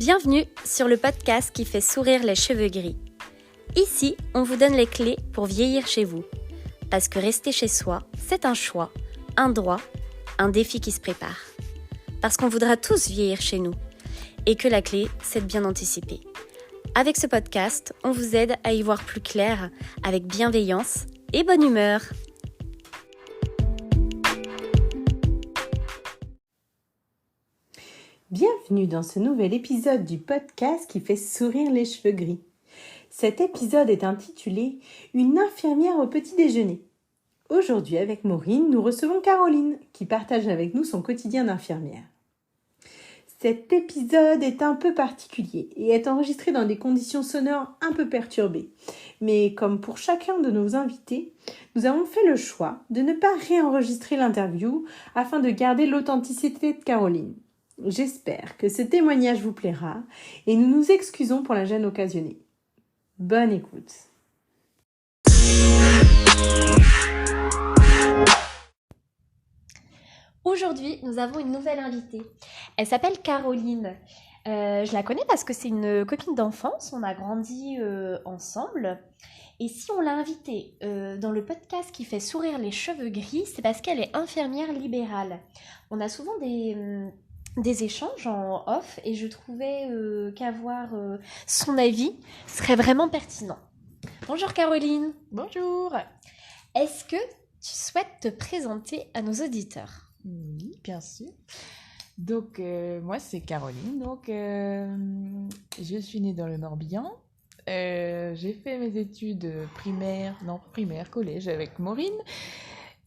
Bienvenue sur le podcast qui fait sourire les cheveux gris. Ici, on vous donne les clés pour vieillir chez vous. Parce que rester chez soi, c'est un choix, un droit, un défi qui se prépare. Parce qu'on voudra tous vieillir chez nous. Et que la clé, c'est de bien anticiper. Avec ce podcast, on vous aide à y voir plus clair, avec bienveillance et bonne humeur. Bienvenue dans ce nouvel épisode du podcast qui fait sourire les cheveux gris. Cet épisode est intitulé « Une infirmière au petit déjeuner ». Aujourd'hui, avec Maureen, nous recevons Caroline qui partage avec nous son quotidien d'infirmière. Cet épisode est un peu particulier et est enregistré dans des conditions sonores un peu perturbées. Mais comme pour chacun de nos invités, nous avons fait le choix de ne pas réenregistrer l'interview afin de garder l'authenticité de Caroline. J'espère que ce témoignage vous plaira et nous nous excusons pour la gêne occasionnée. Bonne écoute. Aujourd'hui, nous avons une nouvelle invitée. Elle s'appelle Caroline. Je la connais parce que c'est une copine d'enfance. On a grandi ensemble. Et si on l'a invitée dans le podcast qui fait sourire les cheveux gris, c'est parce qu'elle est infirmière libérale. On a souvent des échanges en off et je trouvais qu'avoir son avis serait vraiment pertinent. Bonjour Caroline. Bonjour. Est-ce que tu souhaites te présenter à nos auditeurs ? Oui, bien sûr. Donc, moi, c'est Caroline. Donc, je suis née dans le Morbihan. J'ai fait mes études primaires, collège avec Maureen.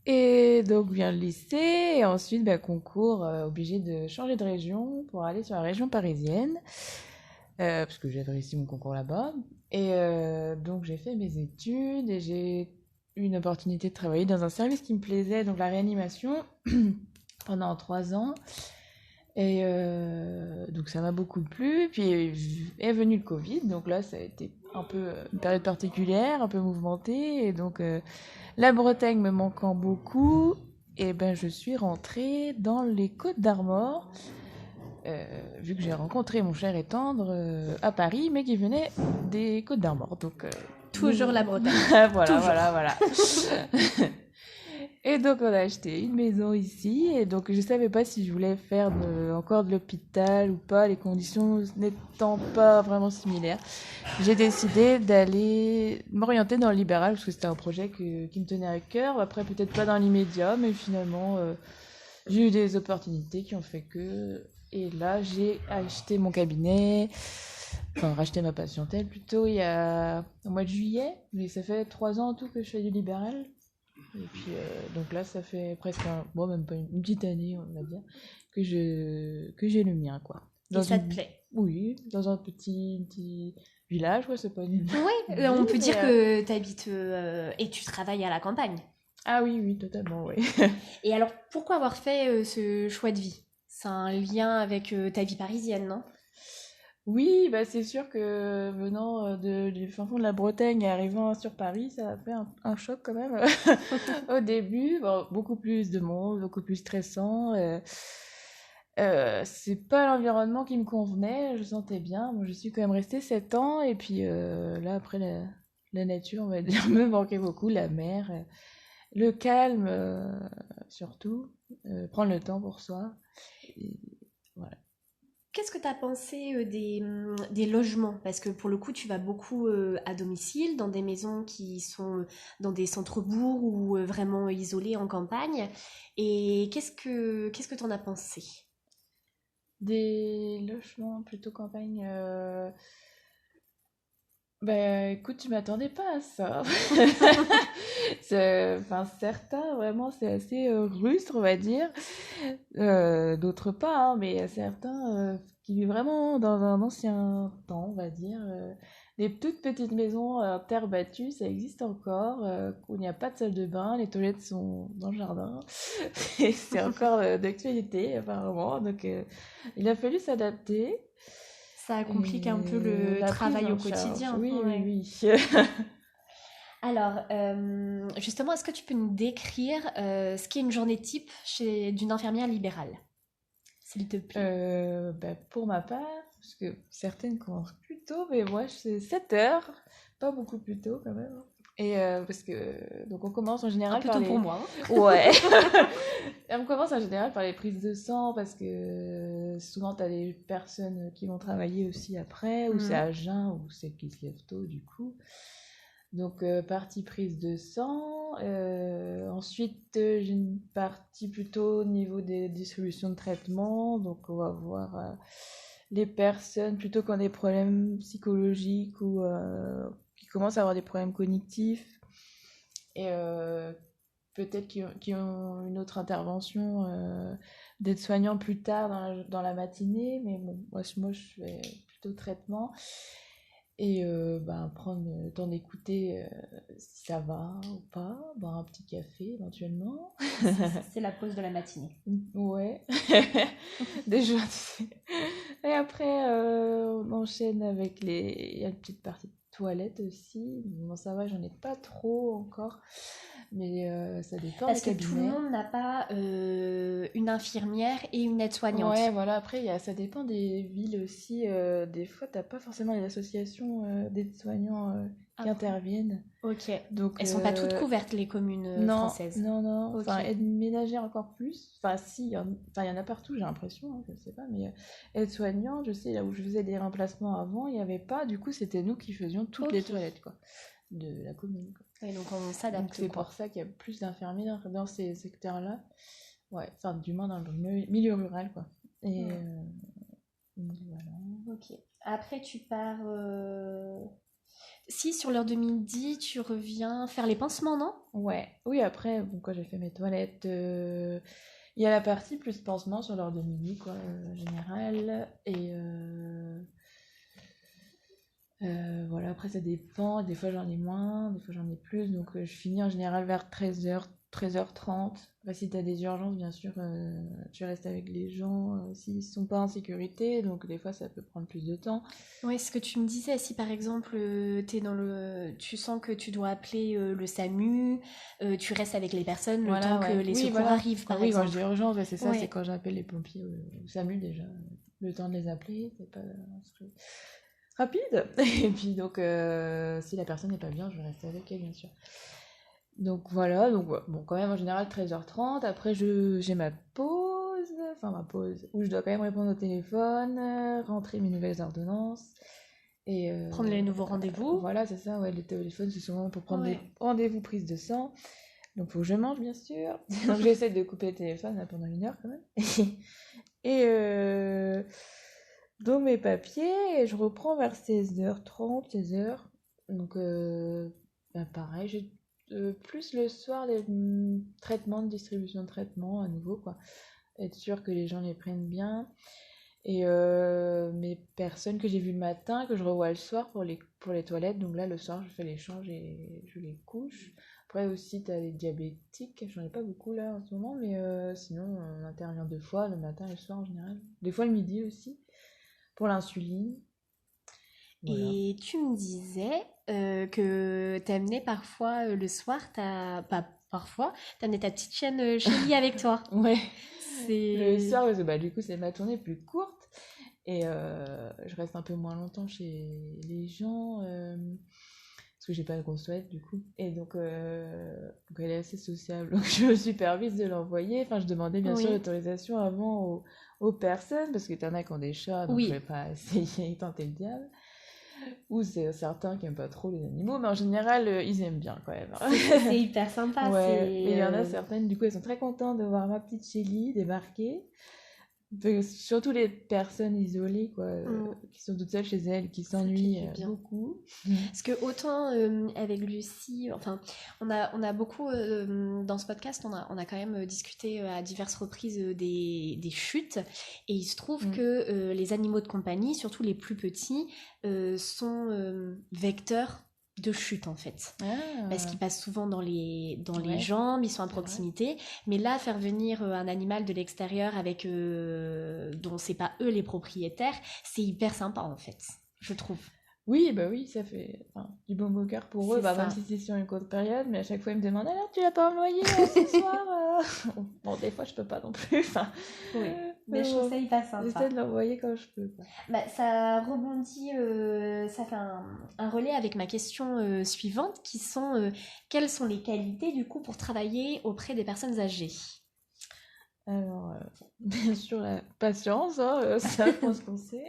Et donc, vient le lycée. Et ensuite, concours, obligé de changer de région pour aller sur la région parisienne. Parce que j'avais réussi mon concours là-bas. Et donc, j'ai fait mes études et j'ai eu une opportunité de travailler dans un service qui me plaisait, donc la réanimation, pendant 3 ans. Et donc, ça m'a beaucoup plu. Puis est venu le Covid. Donc là, ça a été un peu une période particulière, un peu mouvementée. Et donc, la Bretagne me manquant beaucoup, et je suis rentrée dans les Côtes-d'Armor. Vu que j'ai rencontré mon cher et tendre à Paris, mais qui venait des Côtes-d'Armor. Donc, toujours la Bretagne. Voilà. Et donc, on a acheté une maison ici. Et donc, je ne savais pas si je voulais faire encore de l'hôpital ou pas, les conditions n'étant pas vraiment similaires. J'ai décidé d'aller m'orienter dans le libéral, parce que c'était un projet qui me tenait à cœur. Après, peut-être pas dans l'immédiat, mais finalement, j'ai eu des opportunités qui ont fait que... Et là, j'ai acheté mon cabinet, racheté ma patientèle plutôt, au mois de juillet. Mais ça fait 3 ans en tout que je fais du libéral. Et puis, donc là, ça fait presque même pas une petite année, on va dire, que j'ai le mien, quoi. Et ça te plaît ? Oui, dans un petit village, ouais, c'est pas une... Oui, on peut dire que tu habites et tu travailles à la campagne. Ah oui, totalement, oui. Et alors, pourquoi avoir fait ce choix de vie ? C'est un lien avec ta vie parisienne, non ? Oui, c'est sûr que venant du fin fond de la Bretagne et arrivant sur Paris, ça a fait un choc quand même au début. Bon, beaucoup plus de monde, beaucoup plus stressant. C'est pas l'environnement qui me convenait, je sentais bien. Bon, je suis quand même restée 7 ans et puis là, après, la nature, on va dire, me manquait beaucoup, la mer, le calme surtout, prendre le temps pour soi. Et voilà. Qu'est-ce que tu as pensé des logements ? Parce que pour le coup, tu vas beaucoup à domicile, dans des maisons qui sont dans des centres-bourgs ou vraiment isolées en campagne. Et qu'est-ce que tu en as pensé ? Des logements plutôt campagne... écoute, je m'attendais pas à ça. Certains, vraiment, c'est assez rustre, on va dire. D'autres pas, hein, mais certains qui vivent vraiment dans un ancien temps, on va dire. Des toutes petites maisons terre battue, ça existe encore, où il n'y a pas de salle de bain, les toilettes sont dans le jardin. Et c'est encore d'actualité, apparemment. Donc, il a fallu s'adapter. Ça complique un peu le travail au quotidien. Oui, ouais. oui. Alors, justement, est-ce que tu peux nous décrire ce qu'est une journée type d'une infirmière libérale, s'il te plaît ? Pour ma part, parce que certaines commencent plus tôt, mais moi, c'est 7h, pas beaucoup plus tôt quand même. Et parce que, donc on commence en général Un peu par tôt les... pour moi. Ouais. Et on commence en général par les prises de sang parce que souvent tu as des personnes qui vont travailler aussi après, ou c'est à jeun, ou celles qui se lèvent tôt du coup. Donc partie prise de sang. Ensuite j'ai une partie plutôt au niveau des distributions de traitement. Donc on va voir les personnes plutôt qui ont des problèmes psychologiques ou qui commencent à avoir des problèmes cognitifs. Et peut-être qui ont une autre intervention d'aide-soignant plus tard dans la matinée, mais bon, moi je fais plutôt traitement et prendre le temps d'écouter si ça va ou pas, boire un petit café éventuellement. C'est la pause de la matinée. Ouais, déjà tu sais. Et après on enchaîne avec il y a une petite partie de toilette aussi. Bon, ça va, j'en ai pas trop encore. Mais ça dépend Parce des que tout le cabinets. monde n'a pas une infirmière et une aide-soignante. Ouais, voilà, après, ça dépend des villes aussi. Des fois, t'as pas forcément les associations d'aides-soignants qui interviennent. Ok. Donc, Elles sont pas toutes couvertes, les communes non, françaises. non. Ok. Enfin, aide ménagère encore plus. Enfin, si, il y en a partout, j'ai l'impression, hein, je sais pas. Mais aide-soignant, je sais, là où je faisais des remplacements avant, il n'y avait pas. Du coup, c'était nous qui faisions toutes les toilettes, quoi, de la commune, quoi. Et donc on s'adapte. Donc c'est pour ça qu'il y a plus d'infirmières dans ces secteurs-là. Ouais, enfin du moins dans le milieu rural, quoi. Et voilà. Ok. Après tu pars... Si sur l'heure de midi, tu reviens faire les pansements, non? Ouais. Oui, après, bon, quand j'ai fait mes toilettes, il y a la partie plus pansement sur l'heure de midi, quoi, en général. Et voilà, après ça dépend, des fois j'en ai moins, des fois j'en ai plus, donc je finis en général vers 13h, 13h30. Enfin, si tu as des urgences, bien sûr, tu restes avec les gens s'ils ne sont pas en sécurité, donc des fois ça peut prendre plus de temps. Oui, ce que tu me disais, si par exemple tu sens que tu dois appeler le SAMU, tu restes avec les personnes le temps que les secours arrivent, par exemple. Oui, quand je dis urgence, c'est ça, Ouais. c'est quand j'appelle les pompiers ou SAMU déjà, le temps de les appeler, c'est pas rapide. Et puis donc si la personne n'est pas bien, je vais rester avec elle, bien sûr. Donc voilà, donc bon, quand même en général 13h30. Après j'ai ma pause, où je dois quand même répondre au téléphone, rentrer mes nouvelles ordonnances et prendre les nouveaux rendez-vous. Voilà, c'est ça, ouais, le téléphone c'est souvent pour prendre des rendez-vous prise de sang. Donc faut que je mange, bien sûr. Donc j'essaie de couper le téléphone là, pendant 1 heure quand même. Et donc mes papiers, et je reprends vers 16h30, 16h. Donc pareil, j'ai plus le soir des traitements, de distribution de traitements à nouveau, quoi. Être sûr que les gens les prennent bien. Et mes personnes que j'ai vues le matin, que je revois le soir pour les toilettes. Donc là, le soir, je fais l'échange et je les couche. Après aussi, t'as les diabétiques. J'en ai pas beaucoup là en ce moment, mais sinon, on intervient 2 fois, le matin et le soir en général. Des fois le midi aussi, pour l'insuline. Voilà. Et tu me disais que t'amenais parfois le soir, t'amenais ta petite chienne Shelly avec toi. Ouais. Le soir, parce que du coup, c'est ma tournée plus courte. Et je reste un peu moins longtemps chez les gens. Parce que j'ai pas de grosse toilette du coup. Et donc elle est assez sociable. Donc je me suis permise de l'envoyer. Enfin, je demandais bien sûr l'autorisation avant aux personnes. Parce que t'en as qui ont des chats, donc je vais pas essayer de tenter le diable. Ou c'est certains qui aiment pas trop les animaux, mais en général ils aiment bien quand même. C'est hyper sympa. Ouais. Mais il y en a certaines, du coup elles sont très contentes de voir ma petite Shelly débarquer. Surtout les personnes isolées, quoi, qui sont toutes seules chez elles, qui s'ennuient beaucoup. Parce que autant avec Lucie, enfin, on a beaucoup dans ce podcast, on a quand même discuté à diverses reprises des chutes, et il se trouve que les animaux de compagnie, surtout les plus petits, sont vecteurs de chute en fait, parce qu'ils passent souvent dans les jambes, ils sont à proximité, mais là faire venir un animal de l'extérieur avec dont c'est pas eux les propriétaires, c'est hyper sympa en fait, je trouve. Oui, ça fait du bon au cœur pour eux, même si c'est sur une courte période, mais à chaque fois ils me demandent alors tu l'as pas envoyé ce soir Bon, des fois je peux pas non plus, Mais je trouve ça hyper J'essaie sympa. de l'envoyer quand je peux, quoi. Bah, ça rebondit, ça fait un relais avec ma question suivante qui sont quelles sont les qualités du coup pour travailler auprès des personnes âgées? Alors, bien sûr, la patience, hein, ça, je pense qu'on sait.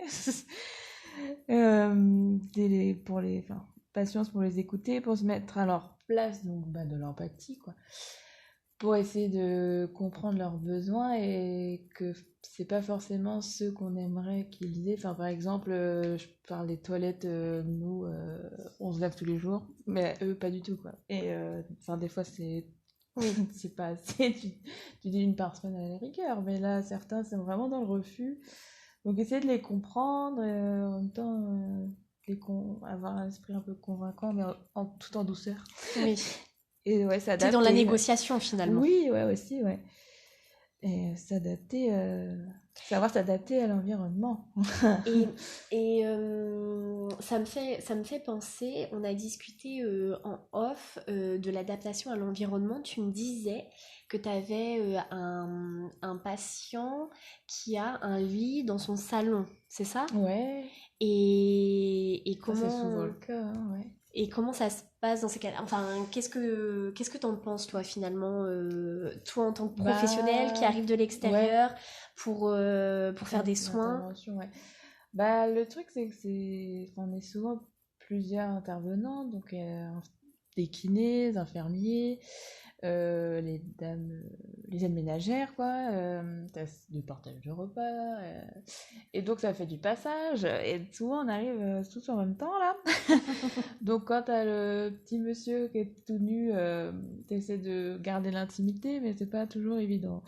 Enfin, patience pour les écouter, pour se mettre à leur place, donc de l'empathie, quoi. Pour essayer de comprendre leurs besoins et que c'est pas forcément ceux qu'on aimerait qu'ils aient. Enfin, par exemple, je parle des toilettes, nous, on se lave tous les jours, mais eux, pas du tout, quoi. Et enfin, des fois, c'est Oui. c'est pas assez, tu dis une par semaine à la rigueur, mais là, certains sont vraiment dans le refus. Donc, essayer de les comprendre, en même temps, avoir un esprit un peu convaincant, mais tout en douceur. Oui. Et ouais, T'es s'adapter. dans la négociation finalement. Oui, ouais, aussi, ouais. Et savoir s'adapter à l'environnement. Et ça me fait penser, on a discuté en off de l'adaptation à l'environnement. Tu me disais que tu avais un patient qui a un lit dans son salon, c'est ça? Ouais, Et ça c'est comment, souvent le cas, hein, ouais. et comment ça se passe dans ces cas-là? Enfin, qu'est-ce que t'en penses, toi, finalement, toi en tant que professionnel qui Bah, arrive de ouais, l'extérieur pour faire des soins? l'intervention, ouais. Bah, le truc, c'est que on est souvent plusieurs intervenants, donc des kinés, des infirmiers, les dames, les aides ménagères, quoi, du partage de repas, et donc ça fait du passage, et souvent on arrive tous en même temps, là. Donc quand t'as le petit monsieur qui est tout nu, t'essaies de garder l'intimité, mais c'est pas toujours évident.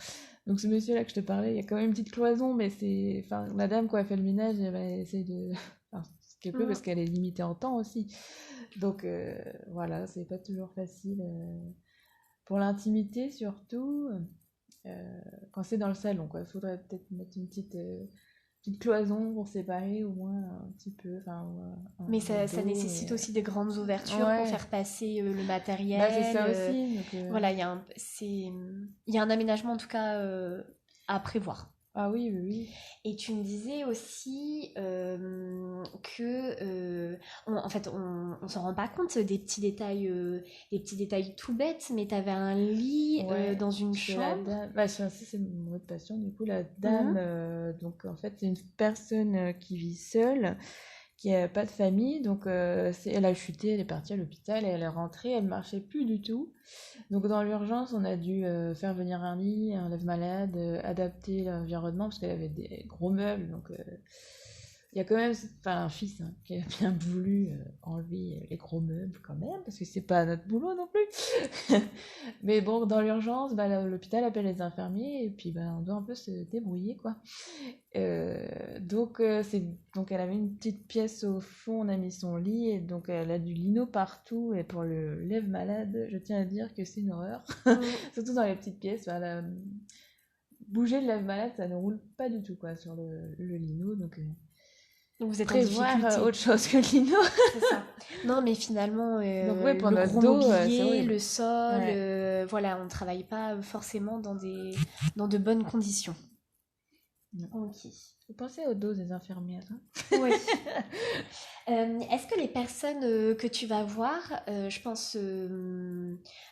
Donc ce monsieur-là que je te parlais, il y a quand même une petite cloison, mais c'est... Enfin, la dame, quand elle fait le ménage, elle va essayer de... Enfin, ce qu'elle peut, Mm. parce qu'elle est limitée en temps aussi. Donc voilà, c'est pas toujours facile. Pour l'intimité, surtout, quand c'est dans le salon, quoi. Il faudrait peut-être mettre une petite cloison pour séparer au moins un petit peu, enfin, un Mais ça rideau, nécessite aussi des grandes ouvertures pour ouais, faire passer le bah c'est matériel. ça aussi. Donc, Voilà, il y a un aménagement en tout cas à prévoir. ah oui, oui, oui. Et tu me disais aussi que, en fait, on s'en rend pas compte des petits détails tout bêtes, mais tu avais un lit Ouais, dans une chez la chambre. dame, bah, c'est mon autre passion, du coup, la dame, Mhm. donc en fait, c'est une personne qui vit seule, qui a pas de famille, donc elle a chuté, elle est partie à l'hôpital, et elle est rentrée, elle marchait plus du tout. Donc dans l'urgence, on a dû faire venir un lit, un lève-malade, adapter l'environnement, parce qu'elle avait des gros meubles, donc il y a quand même, enfin, un fils hein, qui a bien voulu enlever les gros meubles quand même, parce que c'est pas notre boulot non plus. Mais bon, dans l'urgence, bah, l'hôpital appelle les infirmiers et puis bah, on doit un peu se débrouiller, quoi. Donc elle avait une petite pièce au fond, on a mis son lit et donc elle a du lino partout. Et pour le lève-malade, je tiens à dire que c'est une horreur, Mm. surtout dans les petites pièces. Voilà. Bouger le lève-malade, ça ne roule pas du tout quoi sur le lino. Donc Donc vous êtes en prévoir difficulté. autre chose que le lino. C'est ça. Non, mais finalement, Donc ouais, pour le notre gros dos, c'est mobilier, horrible. le sol, Ouais. voilà, on ne travaille pas forcément dans de bonnes conditions. Non. Ok. Faut penser au dos des infirmières, hein. Oui. Est-ce que les personnes que tu vas voir, je pense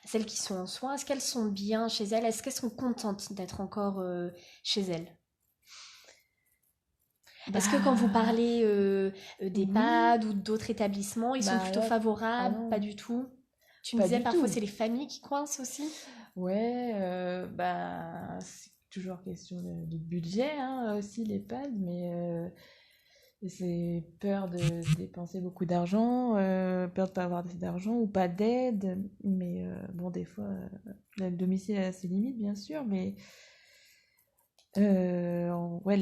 celles qui sont en soins, est-ce qu'elles sont bien chez elles? Est-ce qu'elles sont contentes d'être encore chez elles? Est-ce que quand vous Bah parlez oui, d'EHPAD ou d'autres établissements, ils sont bah plutôt là, ah favorables? Pas non, du tout. Tu me pas disais du parfois tout. c'est les familles qui coincent aussi. Ouais, bah, c'est toujours question de budget hein, aussi, l'EHPAD, mais c'est peur de dépenser beaucoup d'argent, peur de pas avoir assez d'argent ou pas d'aide. Mais bon, des fois, le domicile a ses limites, bien sûr, mais ouais,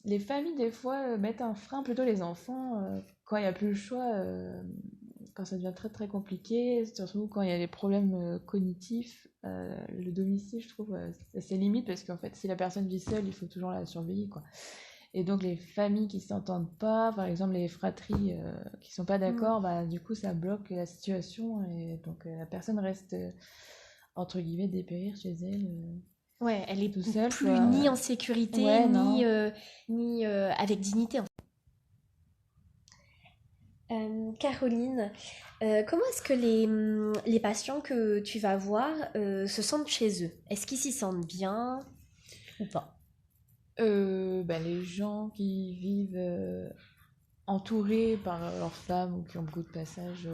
les familles, des fois, mettent un frein, plutôt les enfants, quand il n'y a plus le choix, quand ça devient très très compliqué, surtout quand il y a des problèmes cognitifs, le domicile, je trouve, c'est ses limites, parce qu'en fait, si la personne vit seule, il faut toujours la surveiller, quoi. Et donc, les familles qui s'entendent pas, par exemple, les fratries qui sont pas Mm. d'accord, bah, du coup, ça bloque la situation, et donc la personne reste, entre guillemets, dépérir chez elle. Ouais, elle est tout seul, plus quoi. ni en sécurité, Ouais, ni avec dignité. Caroline, comment est-ce que les patients que tu vas voir se sentent chez eux? Est-ce qu'ils s'y sentent bien ou pas? Les gens qui vivent entourés par leurs femmes ou qui ont beaucoup de passages,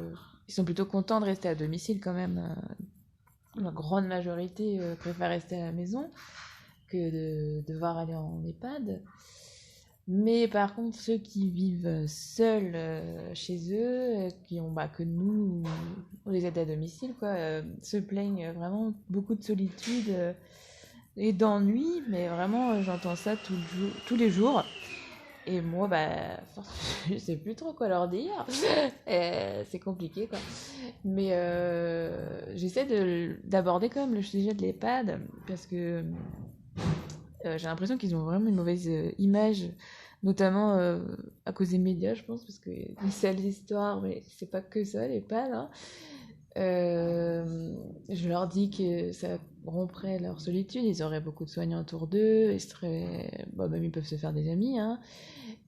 ils sont plutôt contents de rester à domicile quand même. La grande majorité préfère rester à la maison que de devoir aller en EHPAD. Mais par contre, ceux qui vivent seuls chez eux, qui ont que nous, on les aide à domicile, quoi, se plaignent vraiment beaucoup de solitude et d'ennui, mais vraiment, j'entends ça tous les jours. Et moi, je sais plus trop quoi leur dire. C'est compliqué, quoi. Mais j'essaie d'aborder quand même le sujet de l'EHPAD, parce que j'ai l'impression qu'ils ont vraiment une mauvaise image, notamment à cause des médias, je pense, parce que des sales histoires, mais c'est pas que ça, l'EHPAD, hein. Je leur dis que ça romprait leur solitude, ils auraient beaucoup de soignants autour d'eux, ils seraient... même ils peuvent se faire des amis, hein.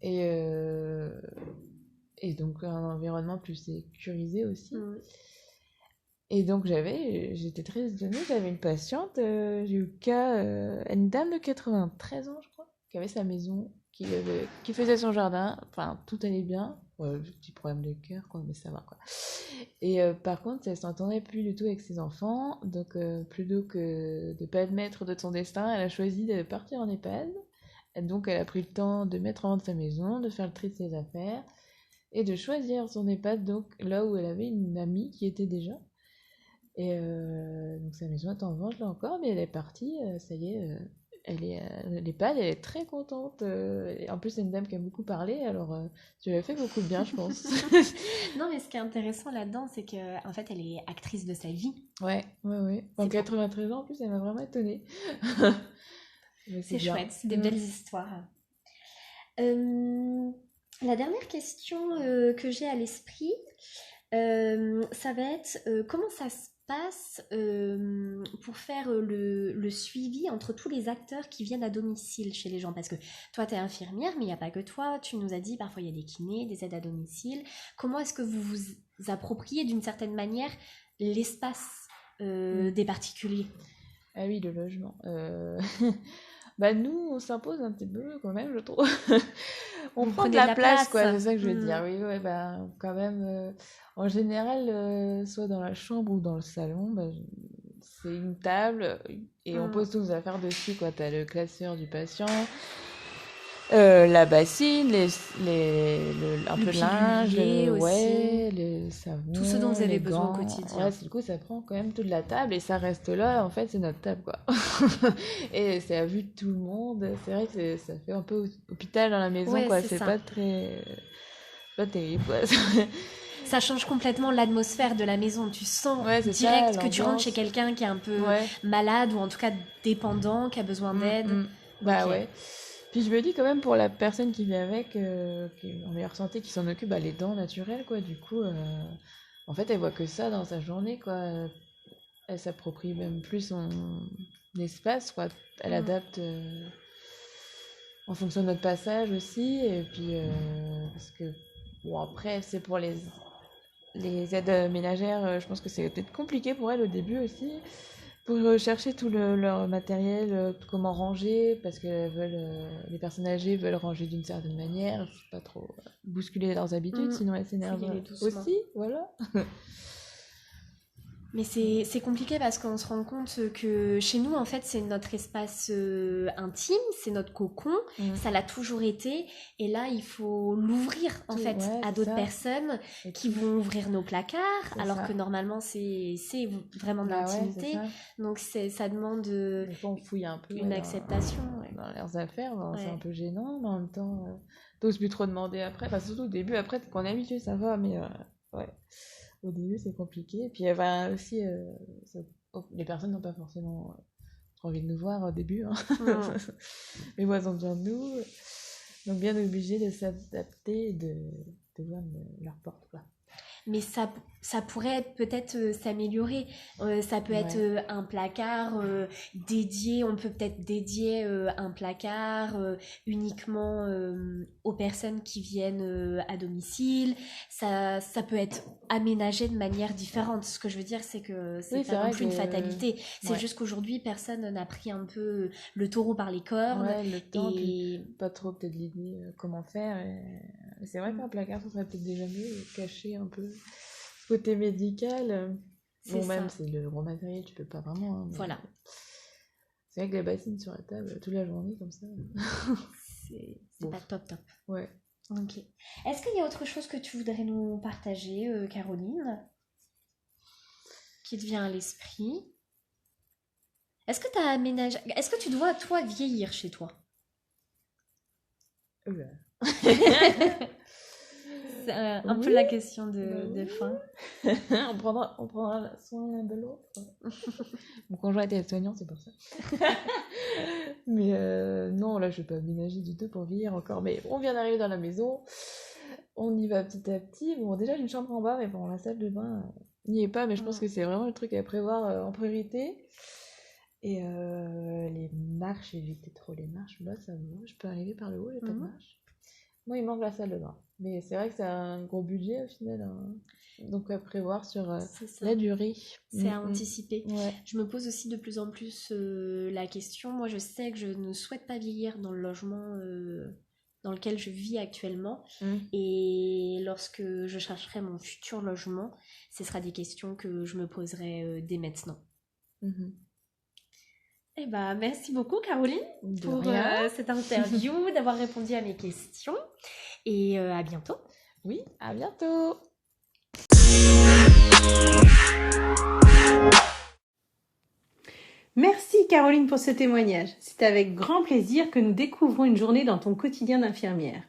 Et donc un environnement plus sécurisé aussi. Et donc j'étais très étonnée, j'avais une patiente, j'ai eu le cas, une dame de 93 ans je crois, qui avait sa maison, qui faisait son jardin, enfin tout allait bien, ouais, petit problème de cœur quoi, mais ça va quoi. Et par contre elle s'entendait plus du tout avec ses enfants, donc plutôt que de pas être maître de son destin, elle a choisi de partir en EHPAD. Et donc elle a pris le temps de mettre en vente sa maison, de faire le tri de ses affaires, et de choisir son EHPAD, donc là où elle avait une amie qui était déjà. Et donc sa maison est en vente là encore, mais elle est partie, ça y est, elle est à l'EHPAD, elle est très contente. Et en plus, c'est une dame qui a beaucoup parlé, alors tu lui as fait beaucoup de bien, je pense. Non, mais ce qui est intéressant là-dedans, c'est que en fait, elle est actrice de sa vie. Ouais. En 93 ans, en plus, elle m'a vraiment étonnée. C'est chouette, c'est des belles histoires. La dernière question que j'ai à l'esprit, ça va être comment ça se passe pour faire le suivi entre tous les acteurs qui viennent à domicile chez les gens? Parce que toi, tu es infirmière, mais il n'y a pas que toi. Tu nous as dit, parfois, il y a des kinés, des aides à domicile. Comment est-ce que vous vous appropriez d'une certaine manière l'espace des particuliers? Ah oui, le logement. Nous, on s'impose un petit peu quand même, je trouve. On prend de la place, quoi, c'est ça que je veux dire. Oui, ouais, quand même, en général, soit dans la chambre ou dans le salon, c'est une table et on pose toutes nos affaires dessus, quoi. T'as le classeur du patient, la bassine, un peu de linge, le savon, tout ce dont vous avez les besoin gants. au quotidien. Ouais, du coup, ça prend quand même toute la table et ça reste là. En fait, c'est notre table, quoi. Et c'est à vue de tout le monde. C'est vrai que ça fait un peu hôpital dans la maison, quoi. C'est pas terrible, quoi. Ça change complètement l'atmosphère de la maison. Tu sens direct que tu rentres chez quelqu'un qui est un peu malade ou en tout cas dépendant, qui a besoin d'aide. Ouais. Puis je me dis quand même pour la personne qui vit avec, qui est en meilleure santé, qui s'en occupe, les dents naturelles, quoi. Du coup, en fait, elle voit que ça dans sa journée, quoi. Elle s'approprie même plus son espace, quoi. Elle adapte en fonction de notre passage aussi. Et puis, parce que, bon, après, c'est pour les aides ménagères, je pense que c'est peut-être compliqué pour elles au début aussi. Pour chercher tout leur matériel, comment ranger, parce que les personnes âgées veulent ranger d'une certaine manière, faut pas trop bousculer leurs habitudes, sinon elles s'énervent aussi, voilà. Mais c'est compliqué parce qu'on se rend compte que chez nous, en fait, c'est notre espace intime, c'est notre cocon, ça l'a toujours été, et là, il faut l'ouvrir, en fait, à d'autres personnes qui vont ouvrir nos placards, alors que normalement, c'est vraiment de l'intimité, donc ça demande on fouille un peu une acceptation. Dans leurs affaires, c'est un peu gênant, mais en même temps, t'oses plus trop demander après, enfin, surtout au début, après, qu'on est habitué, ça va, mais ouais. Au début, c'est compliqué. Et puis, aussi, les personnes n'ont pas forcément trop envie de nous voir au début. Hein. Les voisins ont besoin de nous. Donc, bien obligés de s'adapter et de voir leur porte, quoi. mais ça pourrait peut-être s'améliorer. Ça peut être un placard dédié, on peut peut-être dédier un placard uniquement aux personnes qui viennent à domicile. Ça peut être aménagé de manière différente. Ce que je veux dire, c'est que c'est pas non plus une fatalité. C'est juste qu'aujourd'hui, personne n'a pris un peu le taureau par les cornes. Ouais, le temps, puis pas trop peut-être l'idée comment faire. Et c'est vrai qu'un placard, ça serait peut-être déjà mieux, cacher un peu ce côté médical. Bon, même c'est le gros matériel, tu peux pas vraiment. Hein, voilà. C'est vrai que la bassine sur la table toute la journée comme ça. c'est pas top. Ouais. Ok. Est-ce qu'il y a autre chose que tu voudrais nous partager, Caroline, qui te vient à l'esprit? Est-ce que t'as aménagé... Est-ce que tu dois, toi, vieillir chez toi? C'est un peu la question de fin. on prendra soin l'un de l'autre. Mon conjoint était soignant, c'est pour ça. Mais non, là, je vais pas aménager du tout pour vieillir encore. Mais on vient d'arriver dans la maison. On y va petit à petit. Bon, déjà, j'ai une chambre en bas, mais bon, la salle de bain, n'y est pas. Mais je pense que c'est vraiment le truc à prévoir en priorité. Et les marches, éviter trop les marches. Là, ça va. Je peux arriver par le haut, j'ai pas de marche. Moi, il manque la salle de bain. Mais c'est vrai que c'est un gros budget au final. Hein. Donc à prévoir sur la durée. C'est à anticiper. Ouais. Je me pose aussi de plus en plus la question. Moi, je sais que je ne souhaite pas vieillir dans le logement dans lequel je vis actuellement. Et lorsque je chercherai mon futur logement, ce sera des questions que je me poserai dès maintenant. Eh ben, merci beaucoup Caroline pour cette interview, d'avoir répondu à mes questions et à bientôt. Oui, à bientôt. Merci Caroline pour ce témoignage. C'est avec grand plaisir que nous découvrons une journée dans ton quotidien d'infirmière.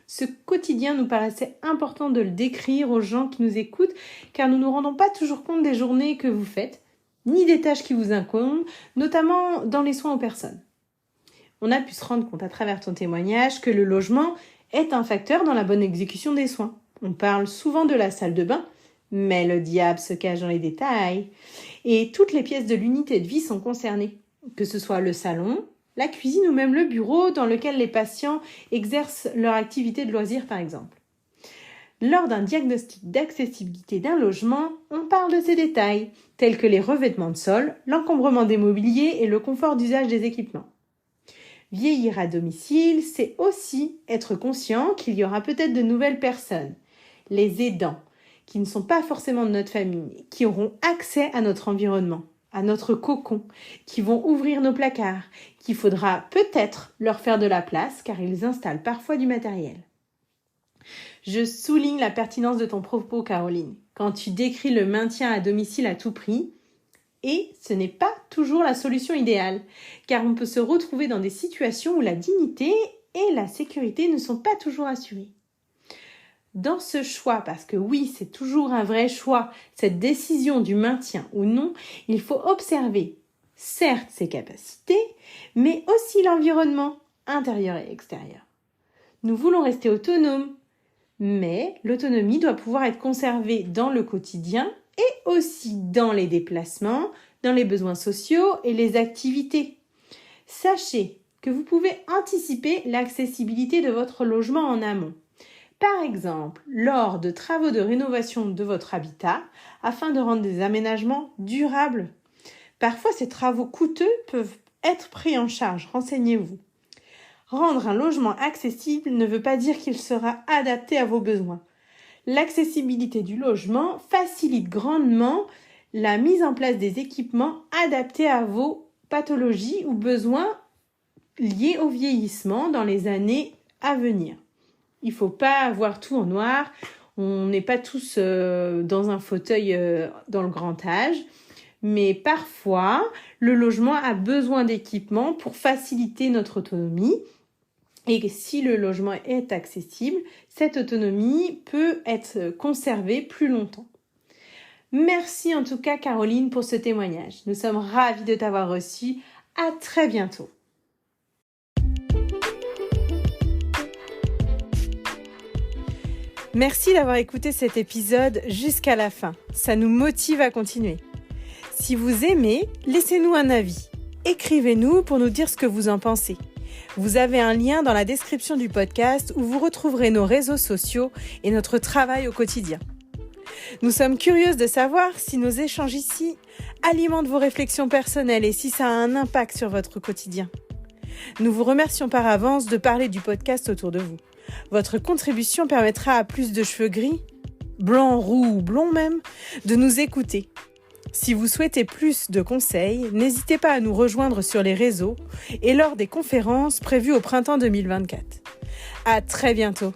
Ce quotidien nous paraissait important de le décrire aux gens qui nous écoutent car nous ne nous rendons pas toujours compte des journées que vous faites, ni des tâches qui vous incombent, notamment dans les soins aux personnes. On a pu se rendre compte à travers ton témoignage que le logement est un facteur dans la bonne exécution des soins. On parle souvent de la salle de bain, mais le diable se cache dans les détails. Et toutes les pièces de l'unité de vie sont concernées, que ce soit le salon, la cuisine ou même le bureau dans lequel les patients exercent leur activité de loisir par exemple. Lors d'un diagnostic d'accessibilité d'un logement, on parle de ces détails, tels que les revêtements de sol, l'encombrement des mobiliers et le confort d'usage des équipements. Vieillir à domicile, c'est aussi être conscient qu'il y aura peut-être de nouvelles personnes, les aidants, qui ne sont pas forcément de notre famille, qui auront accès à notre environnement, à notre cocon, qui vont ouvrir nos placards, qu'il faudra peut-être leur faire de la place car ils installent parfois du matériel. Je souligne la pertinence de ton propos, Caroline, quand tu décris le maintien à domicile à tout prix. Et ce n'est pas toujours la solution idéale, car on peut se retrouver dans des situations où la dignité et la sécurité ne sont pas toujours assurées. Dans ce choix, parce que oui, c'est toujours un vrai choix, cette décision du maintien ou non, il faut observer, certes, ses capacités, mais aussi l'environnement intérieur et extérieur. Nous voulons rester autonomes, mais l'autonomie doit pouvoir être conservée dans le quotidien et aussi dans les déplacements, dans les besoins sociaux et les activités. Sachez que vous pouvez anticiper l'accessibilité de votre logement en amont. Par exemple, lors de travaux de rénovation de votre habitat, afin de rendre des aménagements durables. Parfois, ces travaux coûteux peuvent être pris en charge, renseignez-vous. Rendre un logement accessible ne veut pas dire qu'il sera adapté à vos besoins. L'accessibilité du logement facilite grandement la mise en place des équipements adaptés à vos pathologies ou besoins liés au vieillissement dans les années à venir. Il ne faut pas avoir tout en noir, on n'est pas tous dans un fauteuil dans le grand âge, mais parfois le logement a besoin d'équipements pour faciliter notre autonomie. Et si le logement est accessible, cette autonomie peut être conservée plus longtemps. Merci en tout cas Caroline pour ce témoignage. Nous sommes ravis de t'avoir reçu. À très bientôt. Merci d'avoir écouté cet épisode jusqu'à la fin. Ça nous motive à continuer. Si vous aimez, laissez-nous un avis. Écrivez-nous pour nous dire ce que vous en pensez. Vous avez un lien dans la description du podcast où vous retrouverez nos réseaux sociaux et notre travail au quotidien. Nous sommes curieuses de savoir si nos échanges ici alimentent vos réflexions personnelles et si ça a un impact sur votre quotidien. Nous vous remercions par avance de parler du podcast autour de vous. Votre contribution permettra à plus de cheveux gris, blancs, roux ou blonds même, de nous écouter. Si vous souhaitez plus de conseils, n'hésitez pas à nous rejoindre sur les réseaux et lors des conférences prévues au printemps 2024. À très bientôt!